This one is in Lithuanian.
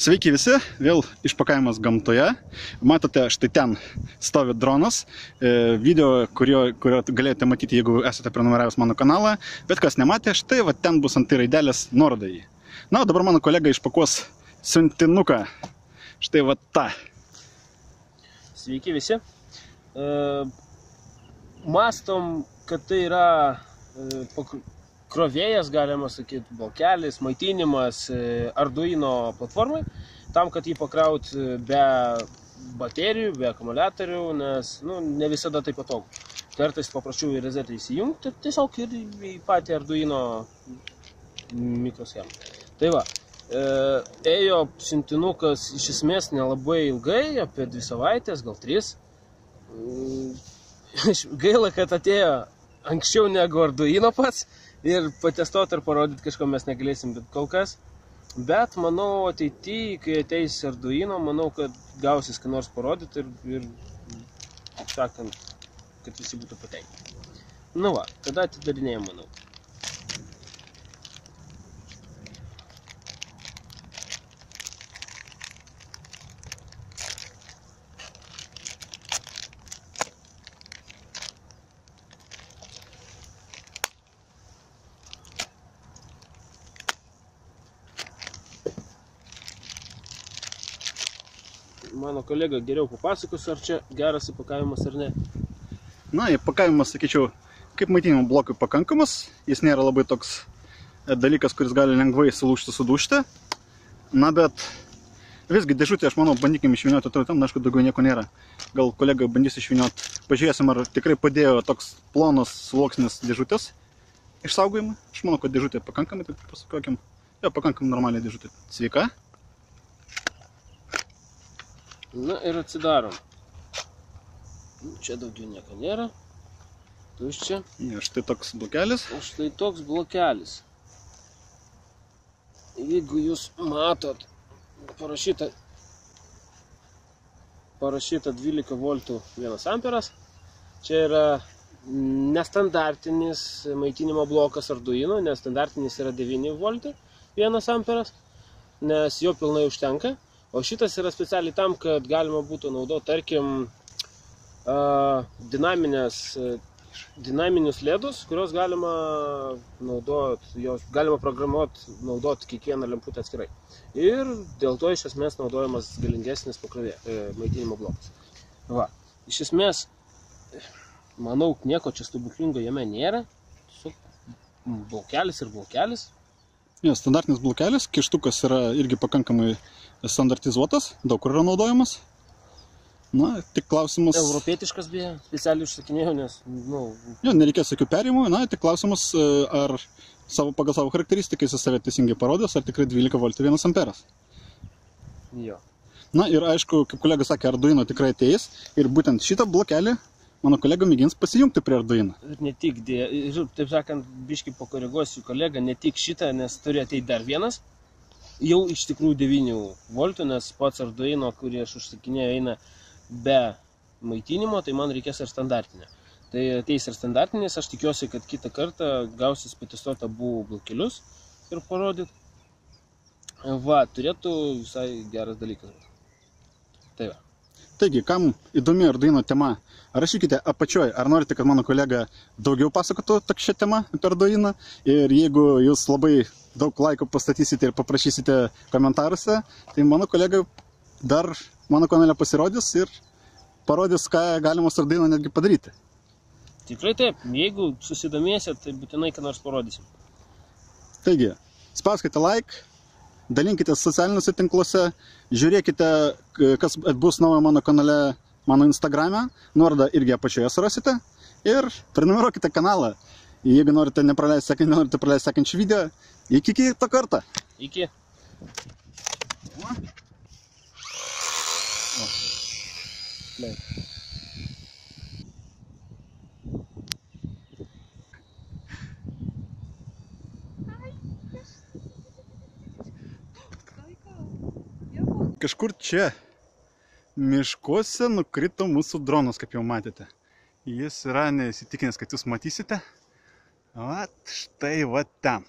Sveiki visi, vėl išpakavimas gamtoje. Matote, štai ten stovi dronas. Video, kurio galėjote matyti, jeigu esate prenumeravęs mano kanalą. Bet kas nematė, štai va ten bus ant raidelės nuoroda į. Na, o dabar mano kolega išpakuos siuntinuką. Štai va tą. Sveiki visi. Mastom, kad tai yra krovėjas, galima sakyti, blokelis, maitinimas Arduino platformai, tam, kad jį pakraut be baterijų, be akumuliatorių, nes ne visada tai patogu. Kartais paprašiau į rezetą įsijungti ir tiesiog ir į patį Arduino mikroschemą. Tai va, ėjo siuntinukas iš esmės nelabai ilgai, apie 2 savaitės, gal 3. Gaila, kad atėjo anksčiau negu Arduino pats. Ir patestuoti ir parodyti kažko mes negalėsim, bet kol kas. Bet manau ateityje, kai ateis Arduino, manau, kad gausis ką nors parodyti ir sakant, kad visi būtų patenkinti. Nu va, tada atidarinėjom, manau. Mano kolega geriau papasakos, ar čia geras įpakavimas ar ne. Na, įpakavimas, sakyčiau, kaip maitinimo blokui pakankamas. Jis nėra labai toks dalykas, kuris gali lengvai sulūžti, sudužti. Na, bet visgi dėžutė, aš manau, bandykime išvynioti, ten, aišku, daugiau nieko nėra. Gal kolega bandys išvynioti. Pažiūrėsim, ar tikrai padėjo toks plonas sluoksnis dėžutės išsaugojimui. Aš manau, kad dėžutė pakankamai, taip pasakokim. Jo, pakankamai normaliai dėžutė. Sveika. Na ir atsidarom. Čia daugiau nieko nėra. Tuščia. Ja, štai toks blokelis. O štai toks blokelis. Jeigu jūs matot, parašyta 12 voltų 1 amperas. Čia yra nestandartinis maitinimo blokas Arduino, nestandartinis yra 9 voltų 1 amperas, nes jo pilnai užtenka. O šitas yra specialiai tam, kad galima būtų naudoti, tarkim, dinaminius ledus, kurios galima naudoti, galima programuoti, naudoti kiekvieną lemputę atskirai. Ir dėl to iš esmės naudojamas galingesnis maitinimo blokas. Va, iš esmės, manau, nieko čia stebuklingo jame nėra. Tiesiog blokelis ir blokelis. Ja, standartinis blokelis, kištukas yra irgi pakankamai standartizuotas, daug kur yra naudojamas. Na, tik klausimas... Europietiškas beje, specialiai užsakinėjau, nes, Jo, nereikės jokių perėjimų, na, tik klausimas, ar pagal savo charakteristiką jis save teisingai parodės, ar tikrai 12 voltų 1 amperas. Jo. Na ir aišku, kaip kolega sakė, Arduino tikrai ateis ir būtent šitą blokelį mano kolega mėgins pasijungti prie Arduino. Ir ne tik, taip sakant, biškį pakoreguosiu kolegą, ne tik šitą, nes turi ateiti dar vienas. Jau iš tikrųjų 9 voltų, nes pats Arduino, kurį aš užsakinėjau, eina be maitinimo, tai man reikės ir standartinė. Tai ateis ir standartinės, aš tikiuosi, kad kitą kartą gausis patestuoti abu blokelius ir parodyti. Va, turėtų visai geras dalykas. Tai va. Taigi, kam įdomi Arduino tema, rašykite apačioj, ar norite, kad mano kolega daugiau pasakotų šią temą apie Arduino. Ir jeigu jūs labai daug laikų pastatysite ir paprašysite komentaruose, tai mano kolega dar mano kanale pasirodys ir parodys, ką galima su Arduino netgi padaryti. Tikrai taip, jeigu susidomėsit, tai būtinai ką nors parodysim. Taigi, spauskite like, dalinkite socialiniuose tinkluose, žiūrėkite, kas bus naujo mano kanale, mano Instagrame, nuorodą irgi apačioje surasite ir prenumeruokite kanalą. Jeigu norite praleisti sekančių video, iki kito karto. Iki. Kažkur čia miškuose nukrito mūsų dronas, kaip jau matėte. Jis yra neįsitikinęs, kad jūs matysite. Vat štai va ten.